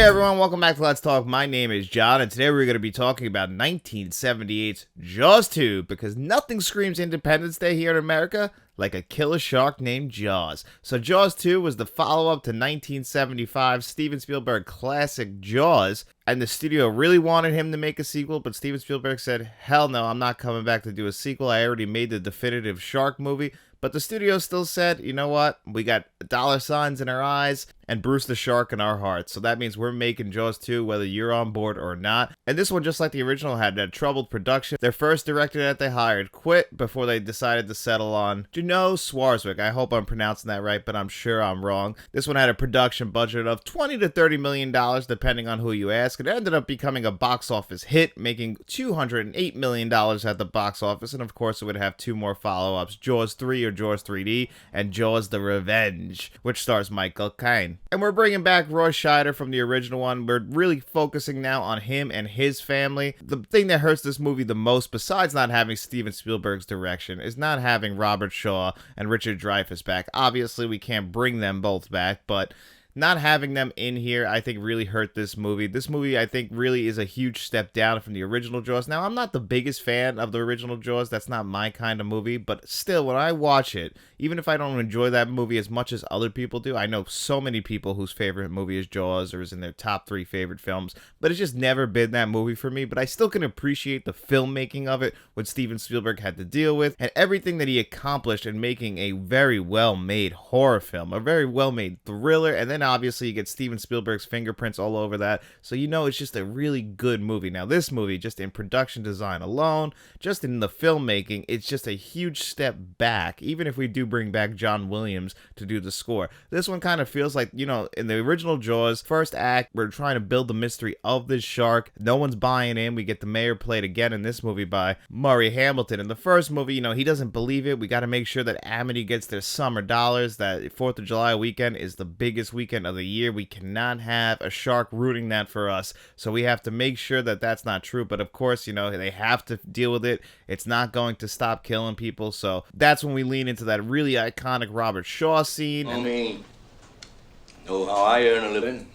Hey everyone, welcome back to Let's Talk. My name is John, and today we're going to be talking about 1978's Jaws 2, because nothing screams Independence Day here in America like a killer shark named Jaws. So Jaws 2 was the follow-up to 1975 Steven Spielberg classic Jaws, and the studio really wanted him to make a sequel, but Steven Spielberg said, hell no, I'm not coming back to do a sequel. I already made the definitive shark movie. But the studio still said, you know what, we got dollar signs in our eyes and Bruce the Shark in our hearts. So that means we're making Jaws 2 whether you're on board or not. And this one, just like the original, had a troubled production. Their first director that they hired quit before they decided to settle on Juno Swarzwick. I hope I'm pronouncing that right, but I'm sure I'm wrong. This one had a production budget of $20 to $30 million, depending on who you ask. It ended up becoming a box office hit, making $208 million at the box office. And of course, it would have two more follow-ups, Jaws 3 or Jaws 3D, and Jaws the Revenge, which stars Michael Caine. And we're bringing back Roy Scheider from the original one. We're really focusing now on him and his family. The thing that hurts this movie the most, besides not having Steven Spielberg's direction, is not having Robert Shaw and Richard Dreyfuss back. Obviously, we can't bring them both back, but not having them in here, I think, really hurt this movie. This movie, I think, really is a huge step down from the original Jaws. Now, I'm not the biggest fan of the original Jaws. That's not my kind of movie. But still, when I watch it, even if I don't enjoy that movie as much as other people do, I know so many people whose favorite movie is Jaws or is in their top 3 favorite films. But it's just never been that movie for me. But I still can appreciate the filmmaking of it, what Steven Spielberg had to deal with, and everything that he accomplished in making a very well-made horror film, a very well-made thriller, and then obviously you get Steven Spielberg's fingerprints all over that, so you know it's just a really good movie. Now this movie, just in production design alone, just in the filmmaking, it's just a huge step back, even if we do bring back John Williams to do the score. This one kind of feels like, you know, in the original Jaws, first act, we're trying to build the mystery of this shark. No one's buying in. We get the mayor played again in this movie by Murray Hamilton. In the first movie, you know, he doesn't believe it. We got to make sure that Amity gets their summer dollars, that 4th of July weekend is the biggest weekend of the year. We cannot have a shark rooting that for us, so we have to make sure that that's not true. But of course, you know, they have to deal with it. It's not going to stop killing people, so that's when we lean into that really iconic Robert Shaw scene. Know how I earn a living.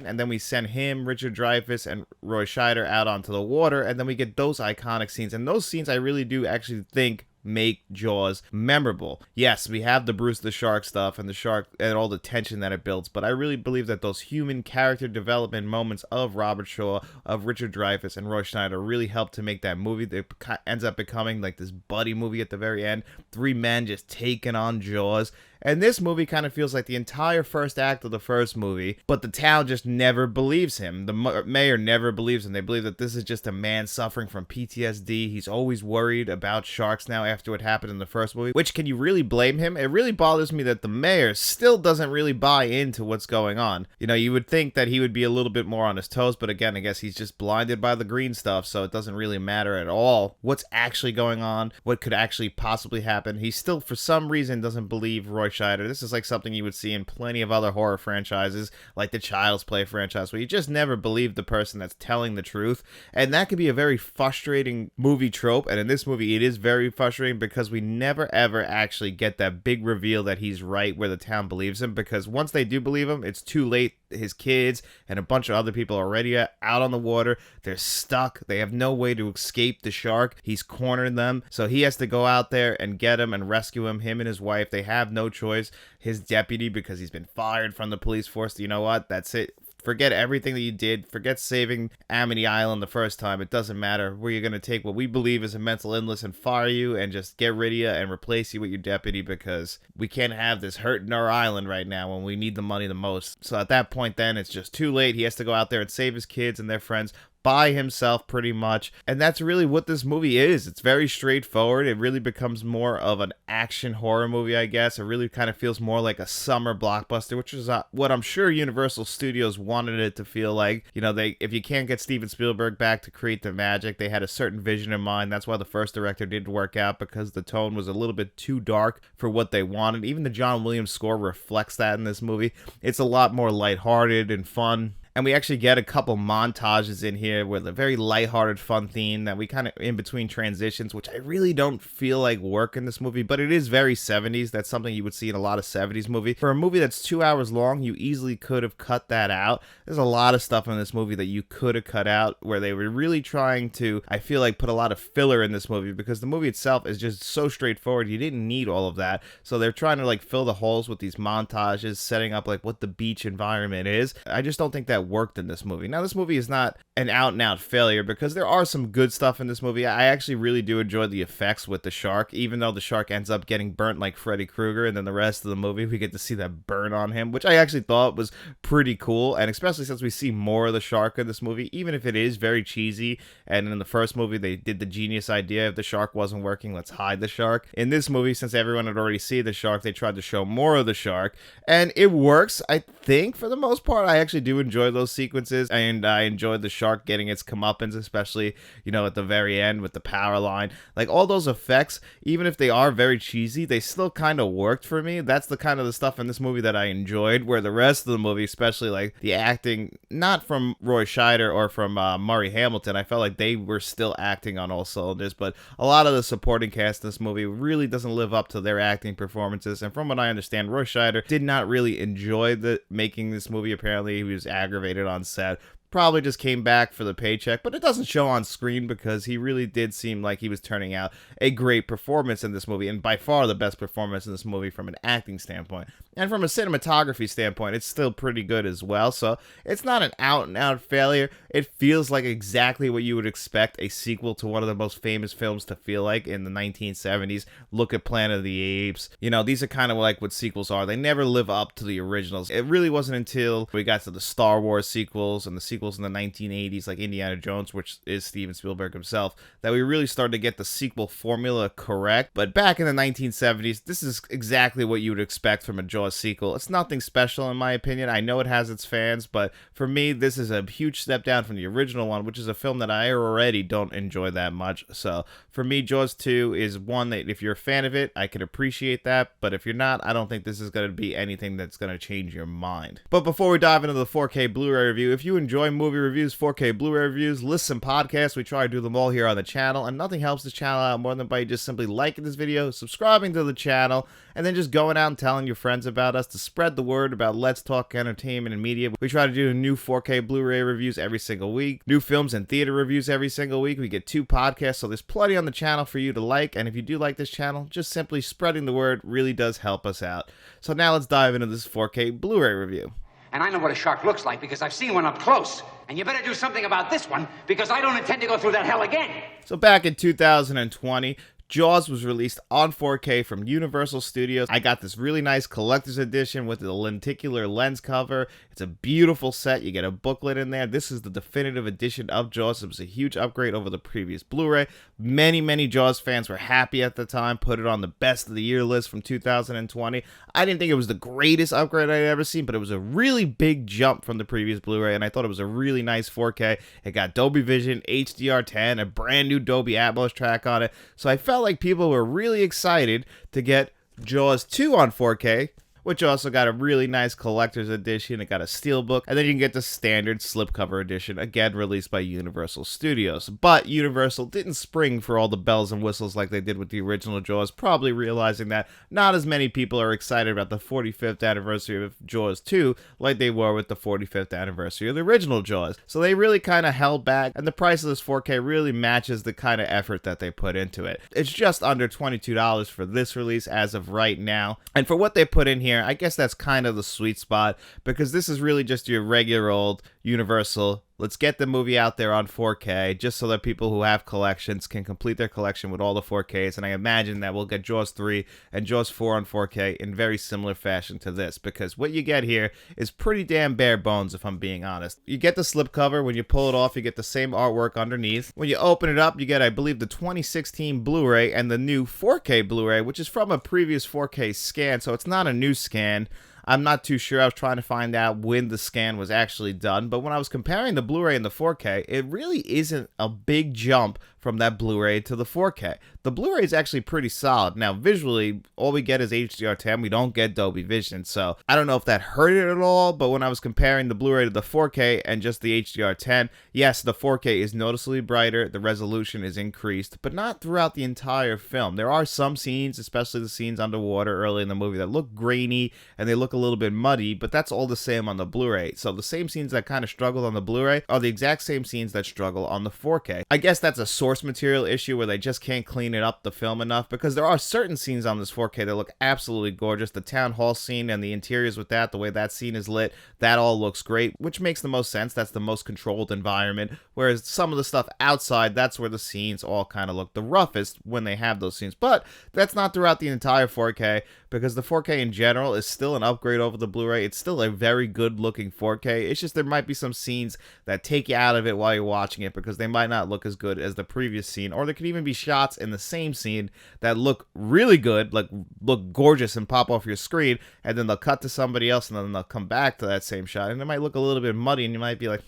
And then we send him, Richard Dreyfuss, and Roy Scheider out onto the water, and then we get those iconic scenes. And those scenes I really do actually think make Jaws memorable. Yes, we have the Bruce the Shark stuff and the shark and all the tension that it builds, but I really believe that those human character development moments of Robert Shaw, of Richard Dreyfuss, and Roy Schneider really helped to make that movie that ends up becoming like this buddy movie at the very end. 3 men just taking on Jaws. And this movie kind of feels like the entire first act of the first movie, but the town just never believes him. The mayor never believes him. They believe that this is just a man suffering from PTSD. He's always worried about sharks now after what happened in the first movie, which, can you really blame him? It really bothers me that the mayor still doesn't really buy into what's going on. You know, you would think that he would be a little bit more on his toes, but again, I guess he's just blinded by the green stuff, so it doesn't really matter at all what's actually going on, what could actually possibly happen. He still, for some reason, doesn't believe Roy Scheider. This is like something you would see in plenty of other horror franchises, like the Child's Play franchise, where you just never believe the person that's telling the truth. And that could be a very frustrating movie trope. And in this movie, it is very frustrating because we never ever actually get that big reveal that he's right where the town believes him. Because once they do believe him, it's too late. His kids and a bunch of other people are already out on the water. They're stuck. They have no way to escape the shark. He's cornered them. So he has to go out there and get him and rescue him and his wife. They have no choice. His deputy, because he's been fired from the police force, you know what? That's it. Forget everything that you did. Forget saving Amity Island the first time. It doesn't matter. We're going to take what we believe is a mental illness and fire you and just get rid of you and replace you with your deputy, because we can't have this hurting our island right now when we need the money the most. So at that point then, it's just too late. He has to go out there and save his kids and their friends by himself, pretty much. And that's really what this movie is. It's very straightforward. It really becomes more of an action horror movie, I guess. It really kind of feels more like a summer blockbuster, which is what I'm sure Universal Studios wanted it to feel like. You know, if you can't get Steven Spielberg back to create the magic, they had a certain vision in mind. That's why the first director didn't work out, because the tone was a little bit too dark for what they wanted. Even the John Williams score reflects that in this movie. It's a lot more lighthearted and fun. And we actually get a couple montages in here with a very lighthearted, fun theme that we kind of in between transitions, which I really don't feel like work in this movie, but it is very 70s. That's something you would see in a lot of 70s movie. For a movie that's 2 hours long, you easily could have cut that out. There's a lot of stuff in this movie that you could have cut out where they were really trying to, I feel like, put a lot of filler in this movie because the movie itself is just so straightforward. You didn't need all of that. So they're trying to like fill the holes with these montages, setting up like what the beach environment is. I just don't think that worked in this movie. Now, this movie is not an out and out failure because there are some good stuff in this movie. I actually really do enjoy the effects with the shark, even though the shark ends up getting burnt like Freddy Krueger, and then the rest of the movie we get to see that burn on him, which I actually thought was pretty cool. And especially since we see more of the shark in this movie, even if it is very cheesy, and in the first movie they did the genius idea, if the shark wasn't working, let's hide the shark. In this movie, since everyone had already seen the shark, they tried to show more of the shark, and it works, I think, for the most part. I actually do enjoy those sequences, and I enjoyed the shark getting its comeuppance, especially, you know, at the very end with the power line. Like, all those effects, even if they are very cheesy, they still kind of worked for me. That's the kind of the stuff in this movie that I enjoyed, where the rest of the movie, especially like the acting, not from Roy Scheider or from Murray Hamilton, I felt like they were still acting on all cylinders, but a lot of the supporting cast in this movie really doesn't live up to their acting performances. And from what I understand, Roy Scheider did not really enjoy making this movie. Apparently he was aggravated on set, probably just came back for the paycheck, but it doesn't show on screen because he really did seem like he was turning out a great performance in this movie, and by far the best performance in this movie from an acting standpoint. And from a cinematography standpoint, it's still pretty good as well, so it's not an out-and-out failure. It feels like exactly what you would expect a sequel to one of the most famous films to feel like in the 1970s. Look at Planet of the Apes. You know, these are kind of like what sequels are. They never live up to the originals. It really wasn't until we got to the Star Wars sequels and the sequels in the 1980s, like Indiana Jones, which is Steven Spielberg himself, that we really started to get the sequel formula correct. But back in the 1970s, this is exactly what you would expect from a Jaws sequel. It's nothing special in my opinion. I know it has its fans, but for me, this is a huge step down from the original one, which is a film that I already don't enjoy that much. So for me, Jaws 2 is one that if you're a fan of it, I can appreciate that, but if you're not, I don't think this is going to be anything that's going to change your mind. But before we dive into the 4K Blu-ray review, if you enjoy movie reviews, 4K Blu-ray reviews, lists, and podcasts, we try to do them all here on the channel, and nothing helps this channel out more than by just simply liking this video, subscribing to the channel, and then just going out and telling your friends about us to spread the word about Let's Talk Entertainment and Media. We try to do new 4K Blu-ray reviews every single week, new films and theater reviews every single week. We get 2 podcasts, so there's plenty on the channel for you to like, and if you do like this channel, just simply spreading the word really does help us out. So now let's dive into this 4K Blu-ray review. And I know what a shark looks like because I've seen one up close. And you better do something about this one because I don't intend to go through that hell again. So back in 2020, Jaws was released on 4K from Universal Studios. I got this really nice collector's edition with the lenticular lens cover. It's a beautiful set. You get a booklet in there. This is the definitive edition of Jaws. It was a huge upgrade over the previous Blu-ray. Many Jaws fans were happy at the time, put it on the best of the year list from 2020. I didn't think it was the greatest upgrade I'd ever seen, but it was a really big jump from the previous Blu-ray, and I thought it was a really nice 4K. It got Dolby Vision, HDR10, a brand new Dolby Atmos track on it, so I felt like people were really excited to get Jaws 2 on 4K, which also got a really nice collector's edition. It got a steelbook, and then you can get the standard slipcover edition, again released by Universal Studios. But Universal didn't spring for all the bells and whistles like they did with the original Jaws, probably realizing that not as many people are excited about the 45th anniversary of Jaws 2 like they were with the 45th anniversary of the original Jaws. So they really kind of held back, and the price of this 4K really matches the kind of effort that they put into it. It's just under $22 for this release as of right now, and for what they put in here, I guess that's kind of the sweet spot, because this is really just your regular old Universal, let's get the movie out there on 4K, just so that people who have collections can complete their collection with all the 4Ks, and I imagine that we'll get Jaws 3 and Jaws 4 on 4K in very similar fashion to this, because what you get here is pretty damn bare bones, if I'm being honest. You get the slipcover. When you pull it off, you get the same artwork underneath. When you open it up, you get, I believe, the 2016 Blu-ray and the new 4K Blu-ray, which is from a previous 4K scan, so it's not a new scan. I'm not too sure. I was trying to find out when the scan was actually done, but when I was comparing the Blu-ray and the 4K, it really isn't a big jump from that Blu-ray to the 4K. The Blu-ray is actually pretty solid. Now, visually, all we get is HDR10. We don't get Dolby Vision, so I don't know if that hurt it at all, but when I was comparing the Blu-ray to the 4K and just the HDR10, yes, the 4K is noticeably brighter, the resolution is increased, but not throughout the entire film. There are some scenes, especially the scenes underwater early in the movie, that look grainy and they look a little bit muddy, but that's all the same on the Blu-ray. So the same scenes that kind of struggled on the Blu-ray are the exact same scenes that struggle on the 4K. I guess that's a source material issue where they just can't clean it up the film enough, because there are certain scenes on this 4K that look absolutely gorgeous. The town hall scene and the interiors with that, the way that scene is lit, that all looks great, which makes the most sense. That's the most controlled environment, whereas some of the stuff outside, that's where the scenes all kind of look the roughest when they have those scenes. But that's not throughout the entire 4K, because the 4K in general is still an upgrade over the Blu-ray. It's still a very good looking 4K. It's just there might be some scenes that take you out of it while you're watching it, because they might not look as good as the previous scene, or there could even be shots in the same scene that look really good, like look gorgeous and pop off your screen, and then they'll cut to somebody else and then they'll come back to that same shot and it might look a little bit muddy and you might be like,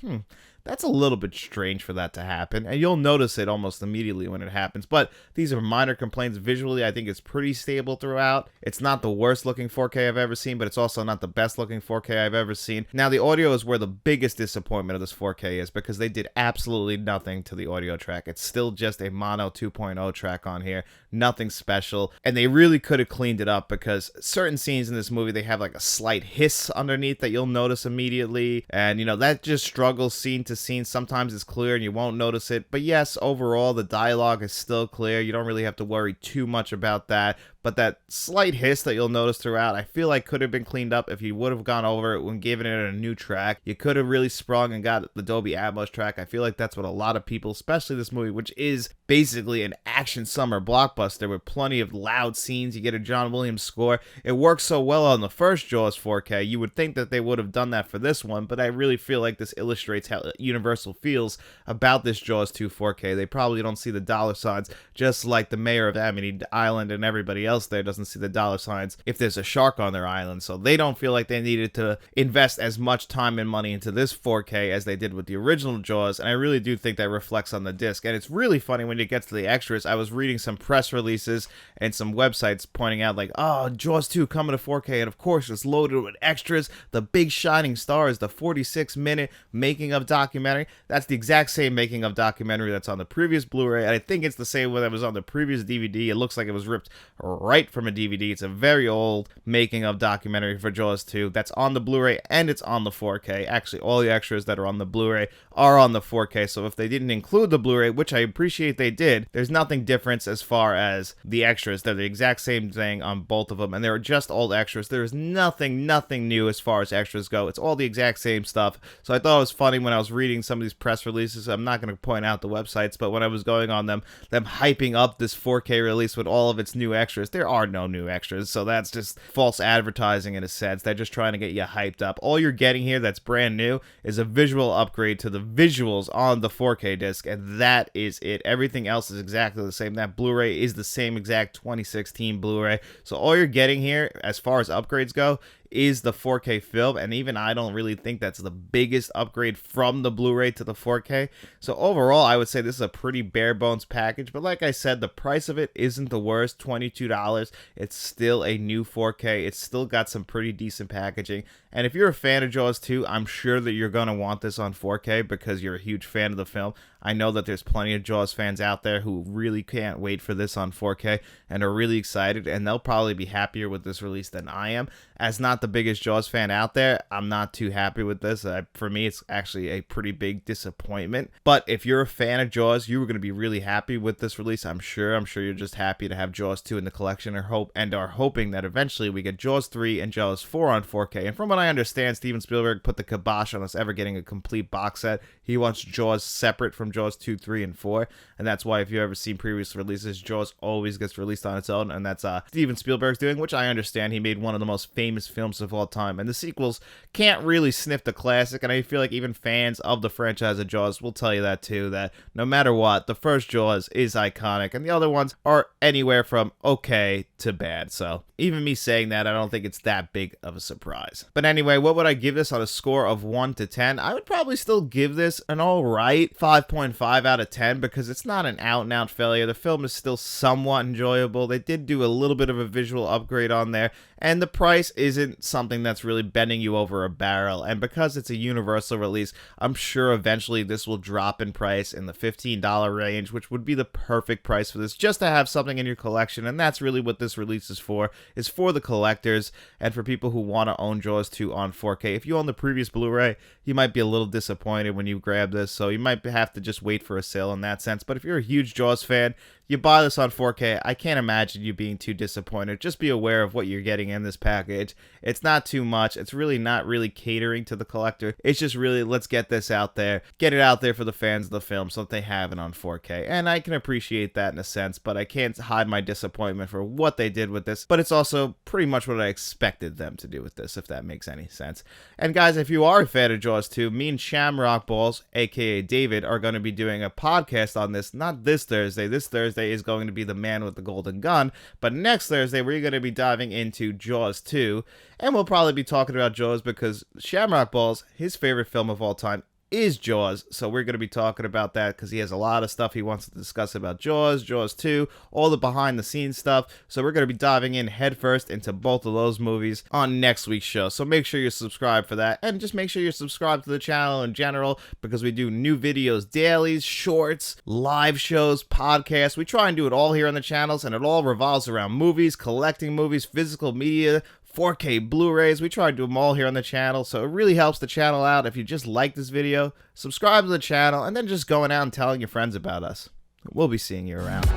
that's a little bit strange for that to happen, and you'll notice it almost immediately when it happens. But these are minor complaints. Visually, I think it's pretty stable throughout. It's not the worst looking 4K I've ever seen, but it's also not the best looking 4K I've ever seen. Now, the audio is where the biggest disappointment of this 4K is, because they did absolutely nothing to the audio track. It's still just a mono 2.0 track on here, nothing special, and they really could have cleaned it up, because certain scenes in this movie, they have like a slight hiss underneath that you'll notice immediately, and that just struggles scene to scene. Sometimes it's clear and you won't notice it, but yes, overall the dialogue is still clear. You don't really have to worry too much about that, but that slight hiss that you'll notice throughout, I feel like could have been cleaned up if you would have gone over it when giving it a new track. You could have really sprung and got the Dolby Atmos track. I feel like that's what a lot of people, especially this movie, which is basically an action summer blockbuster with plenty of loud scenes. You get a John Williams score. It works so well on the first Jaws 4K. You would think that they would have done that for this one, but I really feel like this illustrates how Universal feels about this Jaws 2 4K. They probably don't see the dollar signs, just like the mayor of Amity Island and everybody else there doesn't see the dollar signs if there's a shark on their island. So they don't feel like they needed to invest as much time and money into this 4K as they did with the original Jaws, and I really do think that reflects on the disc. And it's really funny when you get to the extras. I was reading some press releases and some websites pointing out like, oh, Jaws 2 coming to 4K, and of course it's loaded with extras. The big shining star is the 46-minute making of documentary. That's the exact same making of documentary that's on the previous Blu-ray, and I think it's the same one that was on the previous DVD. It looks like it was ripped right from a DVD. It's a very old making of documentary for Jaws 2 that's on the Blu-ray and it's on the 4K. Actually, all the extras that are on the Blu-ray are on the 4K, so if they didn't include the Blu-ray, which I appreciate they did, there's nothing different as far as the extras. They're the exact same thing on both of them, and they're just old extras. There is nothing new as far as extras go. It's all the exact same stuff. So I thought it was funny when I was reading some of these press releases. I'm not going to point out the websites, but when I was going on them hyping up this 4K release with all of its new extras, there are no new extras, so that's just false advertising in a sense. They're just trying to get you hyped up. All you're getting here that's brand new is a visual upgrade to the visuals on the 4K disc, and that is it. Everything else is exactly the same. That Blu-ray is the same exact 2016 Blu-ray, so all you're getting here as far as upgrades go is the 4K film, and even I don't really think that's the biggest upgrade from the Blu-ray to the 4K. So overall, I would say this is a pretty bare bones package, but like I said, the price of it isn't the worst, $22. It's still a new 4K. It's still got some pretty decent packaging, and if you're a fan of Jaws 2, I'm sure that you're going to want this on 4K because you're a huge fan of the film. I know that there's plenty of Jaws fans out there who really can't wait for this on 4K and are really excited, and they'll probably be happier with this release than I am. As not the biggest Jaws fan out there, I'm not too happy with this. For me, it's actually a pretty big disappointment. But if you're a fan of Jaws, you were going to be really happy with this release, I'm sure. I'm sure you're just happy to have Jaws 2 in the collection, and are hoping that eventually we get Jaws 3 and Jaws 4 on 4K. And from what I understand, Steven Spielberg put the kibosh on us ever getting a complete box set. He wants Jaws separate from Jaws 2, 3, and 4, and that's why if you've ever seen previous releases, Jaws always gets released on its own, and that's Steven Spielberg's doing, which I understand. He made one of the most famous films of all time, and the sequels can't really sniff the classic, and I feel like even fans of the franchise of Jaws will tell you that too, that no matter what, the first Jaws is iconic, and the other ones are anywhere from okay to bad, so even me saying that, I don't think it's that big of a surprise. But anyway, what would I give this on a score of 1 to 10? I would probably still give this an alright 5.5 8.5 out of 10 because it's not an out-and-out failure. The film is still somewhat enjoyable. They did do a little bit of a visual upgrade on there, and the price isn't something that's really bending you over a barrel. And because it's a universal release, I'm sure eventually this will drop in price in the $15 range, which would be the perfect price for this, just to have something in your collection. And that's really what this release is for the collectors and for people who want to own Jaws 2 on 4K. If you own the previous Blu-ray, you might be a little disappointed when you grab this, so you might have to just wait for a sale in that sense. But if you're a huge Jaws fan, you buy this on 4K, I can't imagine you being too disappointed. Just be aware of what you're getting in this package. It's not too much. It's really not really catering to the collector. It's just really, let's get this out there. Get it out there for the fans of the film so that they have it on 4K. And I can appreciate that in a sense, but I can't hide my disappointment for what they did with this. But it's also pretty much what I expected them to do with this, if that makes any sense. And guys, if you are a fan of Jaws 2, me and Shamrock Balls, aka David, are going to be doing a podcast on this, not this Thursday. This Thursday is going to be The Man with the Golden Gun, but next Thursday we're going to be diving into Jaws 2, and we'll probably be talking about Jaws because Shamrock Balls, his favorite film of all time, is Jaws, so we're going to be talking about that because he has a lot of stuff he wants to discuss about Jaws, Jaws 2, all the behind-the-scenes stuff, so we're going to be diving in headfirst into both of those movies on next week's show, so make sure you're subscribed for that, and just make sure you're subscribed to the channel in general because we do new videos, dailies, shorts, live shows, podcasts. We try and do it all here on the channels, and it all revolves around movies, collecting movies, physical media, 4K Blu-rays. We try to do them all here on the channel, so it really helps the channel out. If you just like this video, subscribe to the channel, and then just going out and telling your friends about us. We'll be seeing you around.